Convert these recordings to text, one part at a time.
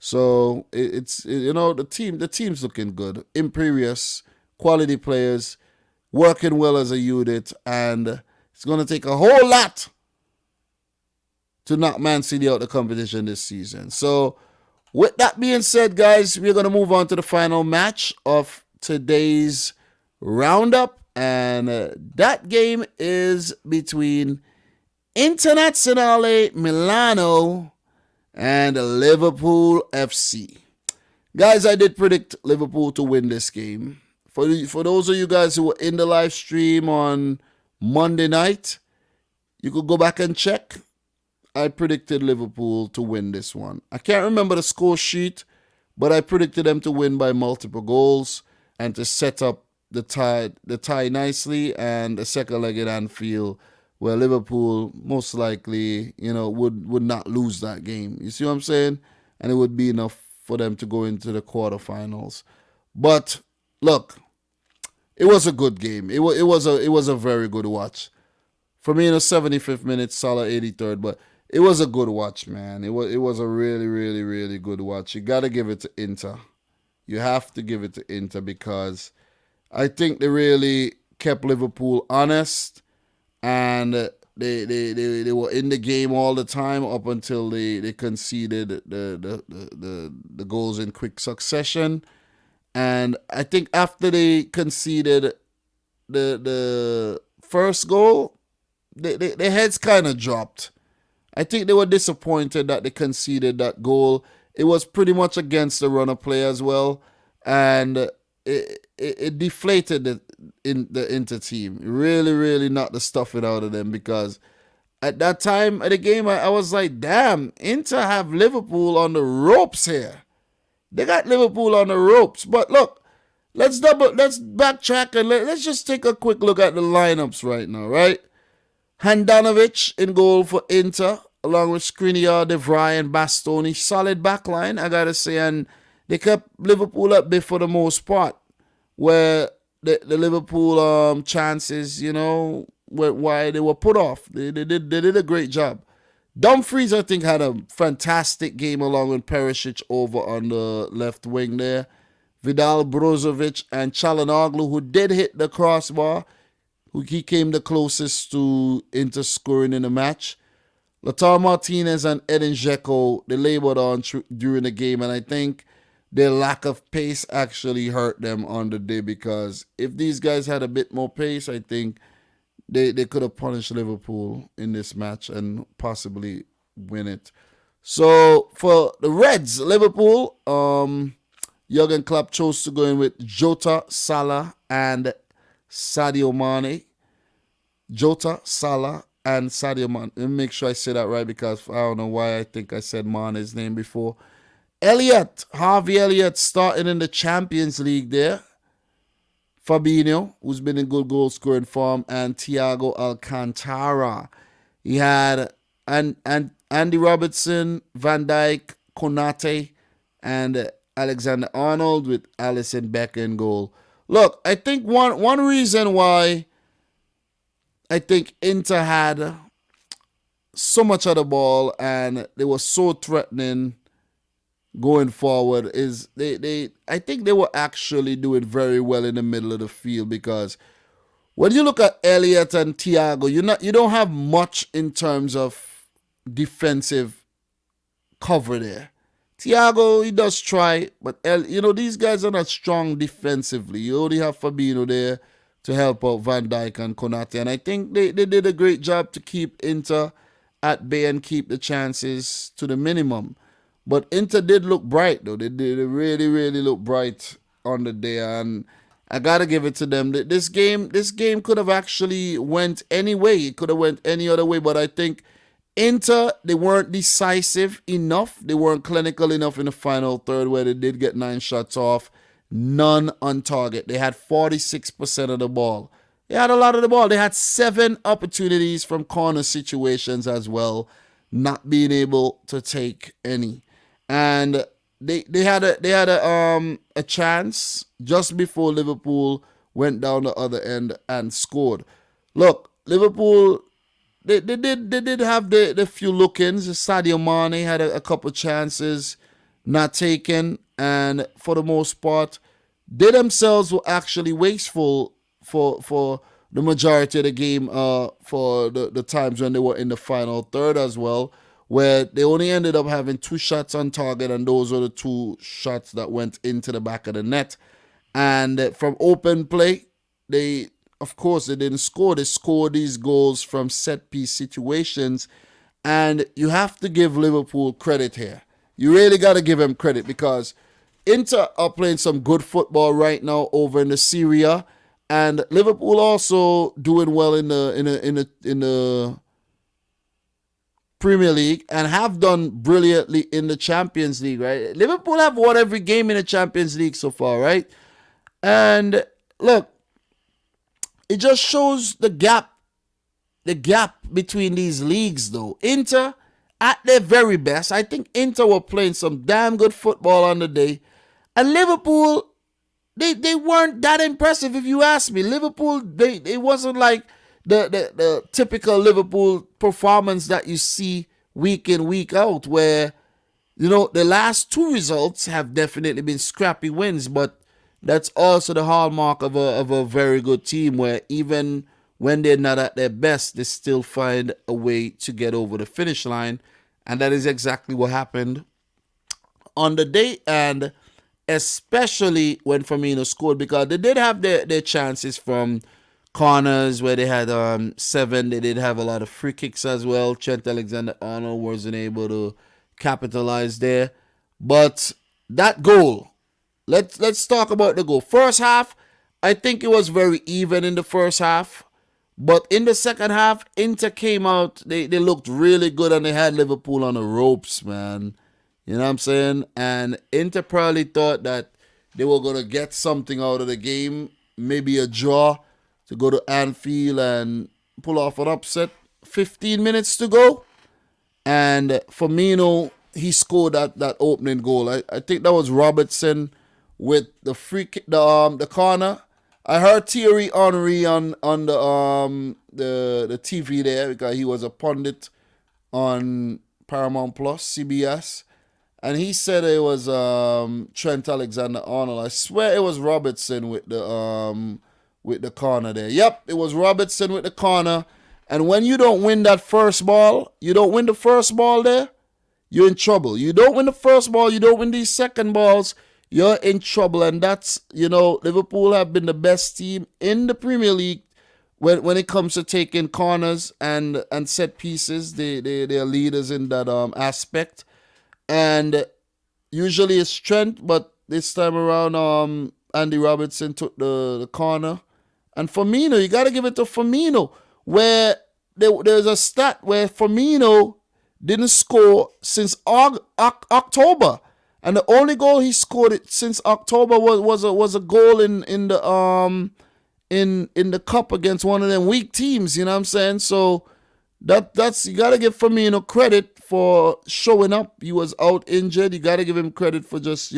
So the team's looking good. Imperious, quality players, working well as a unit, and it's going to take a whole lot to knock Man City out the competition this season. So, with that being said, guys, we're going to move on to the final match of today's roundup, and that game is between Internazionale Milano and Liverpool FC. Guys, I did predict Liverpool to win this game. For those of you guys who were in the live stream on Monday night, you could go back and check. I predicted Liverpool to win this one. I can't remember the score sheet, but I predicted them to win by multiple goals and to set up the tie nicely, and the second leg at Anfield, where Liverpool most likely, would not lose that game. You see what I'm saying? And it would be enough for them to go into the quarterfinals. But look, it was a good game. It was a very good watch. For me, in the 75th minute, Salah 83rd, but it was a good watch, man. It was a really, really, really good watch. You got to give it to Inter. You have to give it to Inter because I think they really kept Liverpool honest, and they were in the game all the time up until they conceded the goals in quick succession. And I think after they conceded the first goal, their heads kind of dropped. I think they were disappointed that they conceded that goal. It was pretty much against the run of play as well, and it deflated the Inter team. It really, really knocked the stuffing out of them, because at that time of the game, I was like, damn, Inter have Liverpool on the ropes here. They got Liverpool on the ropes. But look, let's backtrack and let's just take a quick look at the lineups right now, right? Handanovic in goal for Inter, along with Skriniar, De Vrij, and Bastoni. Solid backline, I gotta say, and they kept Liverpool at bay for the most part, where the Liverpool chances, why they were put off. They did a great job. Dumfries, I think, had a fantastic game along with Perisic over on the left wing there. Vidal, Brozovic, and Çalhanoğlu, who did hit the crossbar. He came the closest to Inter scoring in the match. Lautaro Martinez and Edin Dzeko, they labored on during the game, and I think their lack of pace actually hurt them on the day, because if these guys had a bit more pace, I think they could have punished Liverpool in this match and possibly win it. So for the Reds, Liverpool, Jurgen Klopp chose to go in with Jota, Salah, and Sadio Mane. Jota, Salah, and Sadio Mane. Let me make sure I say that right, because I don't know why I think I said Mane's name before. Harvey Elliott starting in the Champions League there. Fabinho, who's been in good goal scoring form, and Thiago Alcantara. He had Andy Robertson, Van Dijk, Konate, and Alexander Arnold with Alisson Becker in goal. Look, I think one reason why I think Inter had so much of the ball and they were so threatening going forward is I think they were actually doing very well in the middle of the field, because when you look at Elliott and Thiago, you don't have much in terms of defensive cover there. Thiago, he does try, but these guys are not strong defensively. You only have Fabinho there to help out Van Dijk and Konate, and I think they did a great job to keep Inter at bay and keep the chances to the minimum. But Inter did look bright, though. They really, really look bright on the day, and I gotta give it to them. This game could have actually went any way. It could have went any other way, but I think Inter, they weren't decisive enough. They weren't clinical enough in the final third, where they did get 9 shots off, none on target. They had 46% of the ball. They had a lot of the ball. They had 7 opportunities from corner situations as well, not being able to take any. And they had a chance just before Liverpool went down the other end and scored. Look, Liverpool, they did have the few look-ins. Sadio Mane had a couple chances. not taken, and for the most part, they themselves were actually wasteful for the majority of the game. For the times when they were in the final third as well, where they only ended up having 2 shots on target, and those were the 2 shots that went into the back of the net. And from open play, they of course they didn't score. They scored these goals from set piece situations, and you have to give Liverpool credit here. You really got to give them credit because Inter are playing some good football right now over in the Syria, and Liverpool also doing well in the Premier League and have done brilliantly in the Champions League. Right, Liverpool have won every game in the Champions League so far. Right, and look, it just shows the gap between these leagues though. Inter at their very best, I think Inter were playing some damn good football on the day. And Liverpool, they weren't that impressive if you ask me. Liverpool, it wasn't like the typical Liverpool performance that you see week in, week out, where, the last 2 results have definitely been scrappy wins, but that's also the hallmark of a very good team where even when they're not at their best, they still find a way to get over the finish line. And that is exactly what happened on the day, and especially when Firmino scored, because they did have their chances from corners where they had 7. They did have a lot of free kicks as well. Trent Alexander-Arnold wasn't able to capitalize there. But that goal, let's talk about the goal. First half, I think it was very even in the first half. But in the second half, Inter came out. They looked really good, and they had Liverpool on the ropes, man. You know what I'm saying? And Inter probably thought that they were going to get something out of the game, maybe a draw to go to Anfield and pull off an upset. 15 minutes to go. And Firmino, he scored that opening goal. I think that was Robertson with the free kick, the corner. I heard Thierry Henry on the TV there because he was a pundit on Paramount Plus, CBS. And he said it was Trent Alexander-Arnold. I swear it was Robertson with the corner there. Yep, it was Robertson with the corner. And when you don't win that first ball, you don't win the first ball there, you're in trouble. You don't win the first ball, you don't win these second balls, you're in trouble. And that's, Liverpool have been the best team in the Premier League when it comes to taking corners and set pieces. They're leaders in that aspect. And usually it's Trent, but this time around, Andy Robertson took the corner. And Firmino, you got to give it to Firmino, where there's a stat where Firmino didn't score since October. And the only goal he scored since October was a goal in the cup against one of them weak teams. You know what I'm saying? So that's you gotta give Firmino credit for showing up. He was out injured. You gotta give him credit for just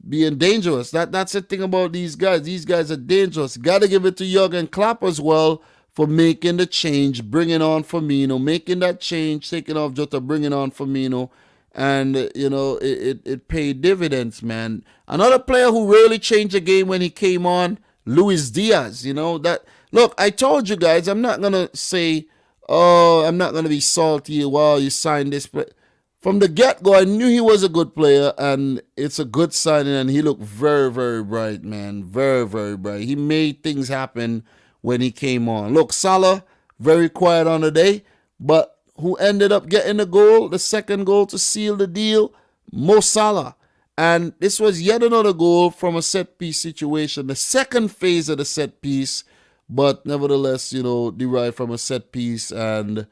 being dangerous. That's the thing about these guys. These guys are dangerous. You gotta give it to Jurgen Klopp as well for making the change, bringing on Firmino, making that change, taking off Jota, bringing on Firmino. And, it paid dividends, man. Another player who really changed the game when he came on, Luis Diaz. Look, I told you guys, I'm not going to say, I'm not going to be salty while you signed this. But from the get-go, I knew he was a good player, and it's a good signing, and he looked very, very bright, man. Very, very bright. He made things happen when he came on. Look, Salah, very quiet on the day, but who ended up getting the goal, the second goal to seal the deal? Mo Salah. And this was yet another goal from a set-piece situation, the second phase of the set piece, but nevertheless, derived from a set piece. And,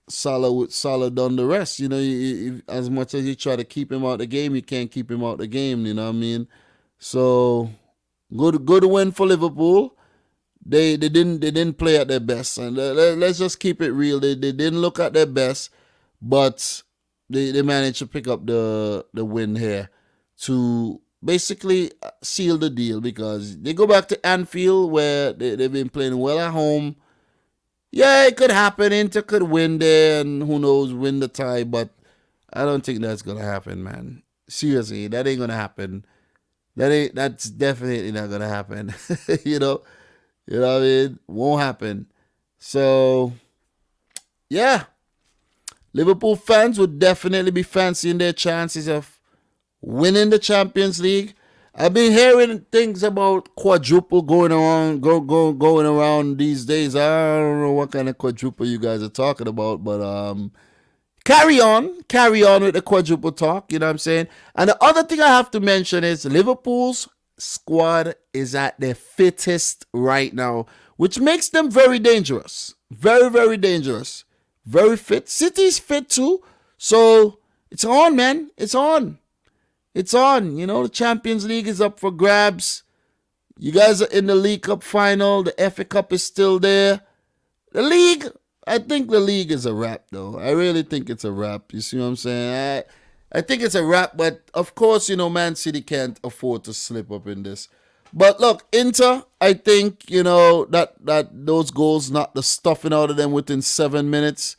Salah done the rest. As much as you try to keep him out the game, you can't keep him out the game, you know what I mean? So, good win for Liverpool. They didn't play at their best, and let's just keep it real. They didn't look at their best, but they managed to pick up the win here to basically seal the deal, because they go back to Anfield where they've been playing well at home. Yeah, it could happen. Inter could win there, and who knows, win the tie. But I don't think that's gonna happen, man. Seriously, that ain't gonna happen. That's definitely not gonna happen. you know, you know what I mean? Won't happen. So yeah, Liverpool fans would definitely be fancying their chances of winning the Champions League. I've been hearing things about quadruple going around these days. I don't know what kind of quadruple you guys are talking about, but carry on with the quadruple talk. You know what I'm saying? And the other thing I have to mention is Liverpool's squad is at their fittest right now, which makes them very dangerous. Very, very dangerous. Very fit. City's fit too. So it's on, man. It's on. It's on. You know, the Champions League is up for grabs. You guys are in the League Cup final. The FA Cup is still there. The league, I think the league is a wrap, though. I really think it's a wrap. You see what I'm saying? I think it's a wrap, but of course, you know, Man City can't afford to slip up in this. But look, Inter, I think, you know, that those goals knocked the stuffing out of them within 7 minutes,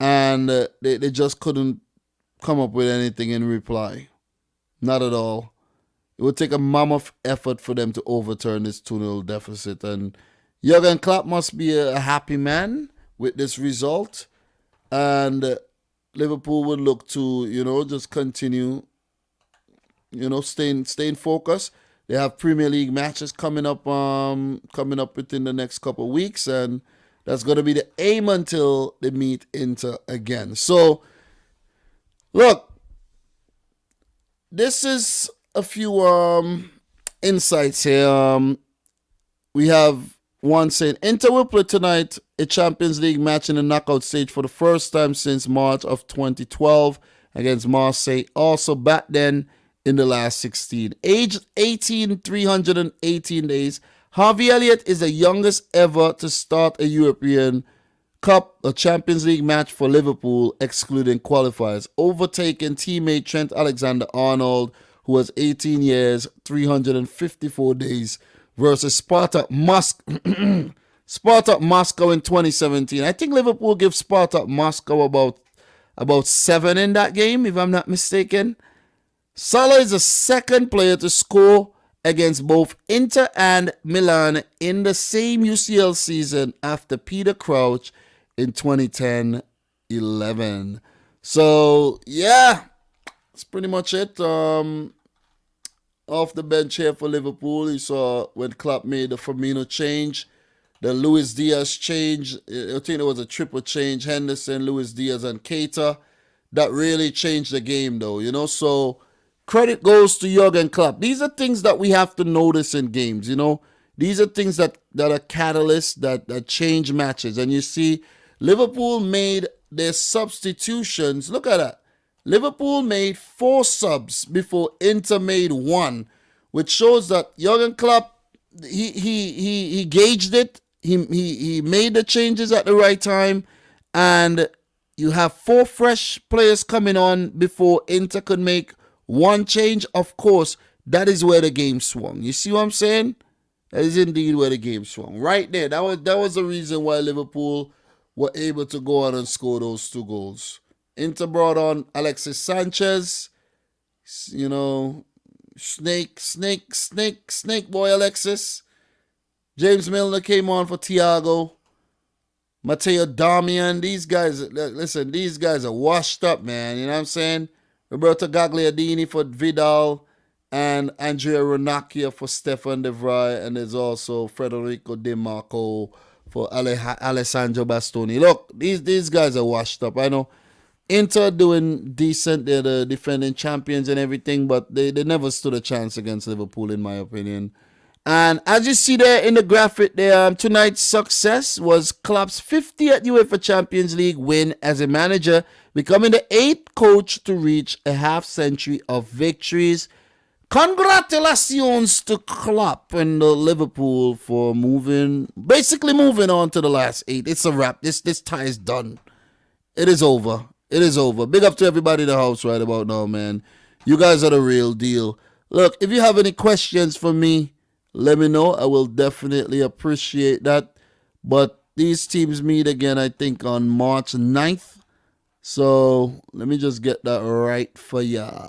and they just couldn't come up with anything in reply. Not at all. It would take a mammoth effort for them to overturn this 2-0 deficit, and Jurgen Klopp must be a happy man with this result, and Liverpool would look to, you know, just continue, you know, staying focused. They have Premier League matches coming up within the next couple of weeks, and that's going to be the aim until they meet Inter again. So, look, this is a few insights here. We have one saying Inter will play tonight a Champions League match in the knockout stage for the first time since March of 2012 against Marseille. Also back then in the last 16. Aged 18, 318 days. Harvey Elliott is the youngest ever to start a European Cup, a Champions League match for Liverpool, excluding qualifiers, overtaking teammate Trent Alexander-Arnold, who was 18 years, 354 days, versus Spartak Moscow in 2017. I think Liverpool gives Spartak Moscow about 7 in that game, if I'm not mistaken. Salah is the second player to score against both Inter and Milan in the same UCL season after Peter Crouch in 2010-11. So, yeah, that's pretty much it. Off the bench here for Liverpool, you saw when Klopp made the Firmino change, the Luis Diaz change. I think it was a triple change, Henderson, Luis Diaz, and Keita. That really changed the game, though, you know. So credit goes to Jurgen Klopp. These are things that we have to notice in games, you know. These are things that are catalysts that change matches. And you see, Liverpool made their substitutions. Look at that. Liverpool made 4 subs before Inter made 1, which shows that Jurgen Klopp, he gauged it. He made the changes at the right time, and you have 4 fresh players coming on before Inter could make 1 change. Of course, that is where the game swung. You see what I'm saying? That is indeed where the game swung. Right there. That was the reason why Liverpool were able to go on and score those 2 goals. Inter brought on Alexis Sanchez, you know, snake boy Alexis. James Milner came on for Thiago. Matteo Darmian. These guys, listen, these guys are washed up, man. You know what I'm saying? Roberto Gagliardini for Vidal and Andrea Ranocchia for Stefan De Vrij. And there's also Federico Di Marco for Alessandro Bastoni. Look, these guys are washed up. I know Inter doing decent. They're the defending champions and everything, but they never stood a chance against Liverpool, in my opinion. And as you see there in the graphic there, tonight's success was Klopp's 50th UEFA Champions League win as a manager, becoming the 8th coach to reach a half-century of victories. Congratulations to Klopp and Liverpool for moving on to the last 8. It's a wrap. This tie is done. It is over. It is over. Big up to everybody in the house right about now, man. You guys are the real deal. Look, if you have any questions for me, let me know. I will definitely appreciate that. But these teams meet again, I think, on March 9th. So let me just get that right for ya.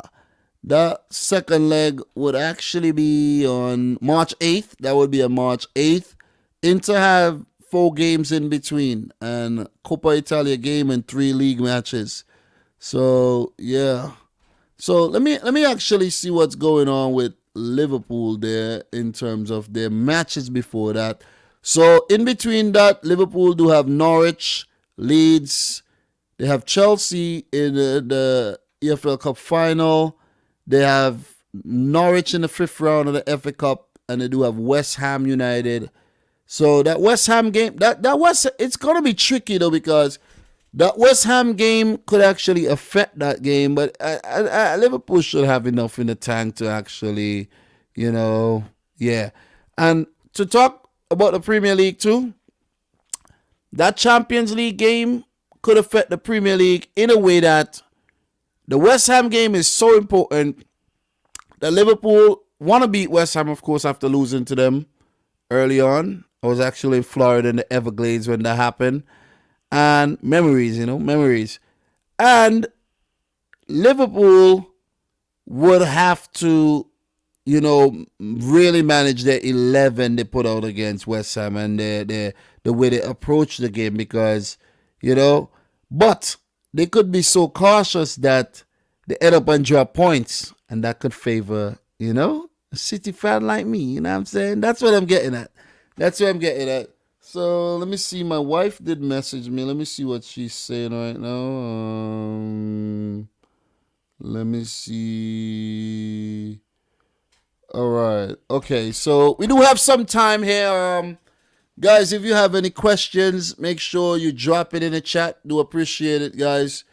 That second leg would actually be on March 8th. That would be on March 8th. Inter have 4 games in between and Coppa Italia game and 3 league matches. So yeah. So let me actually see what's going on with Liverpool there in terms of their matches before that. So in between that, Liverpool do have Norwich, Leeds, they have Chelsea in the EFL Cup final. They have Norwich in the 5th round of the FA Cup, and they do have West Ham United. So that West Ham game, it's gonna be tricky though because that West Ham game could actually affect that game. But Liverpool should have enough in the tank to actually, yeah. And to talk about the Premier League too, that Champions League game could affect the Premier League in a way that the West Ham game is so important that Liverpool want to beat West Ham, of course, after losing to them early on. I was actually in Florida in the Everglades when that happened. And memories, memories. And Liverpool would have to, really manage their 11 they put out against West Ham and the way they approach the game because, but they could be so cautious that they end up and drop points and that could favor, a City fan like me. You know what I'm saying? That's what I'm getting at. That's what I'm getting at. So let me see. My wife did message me. Let me see what she's saying right now. Let me see. All right. Okay. So we do have some time here. Guys, if you have any questions, make sure you drop it in the chat. Do appreciate it, guys.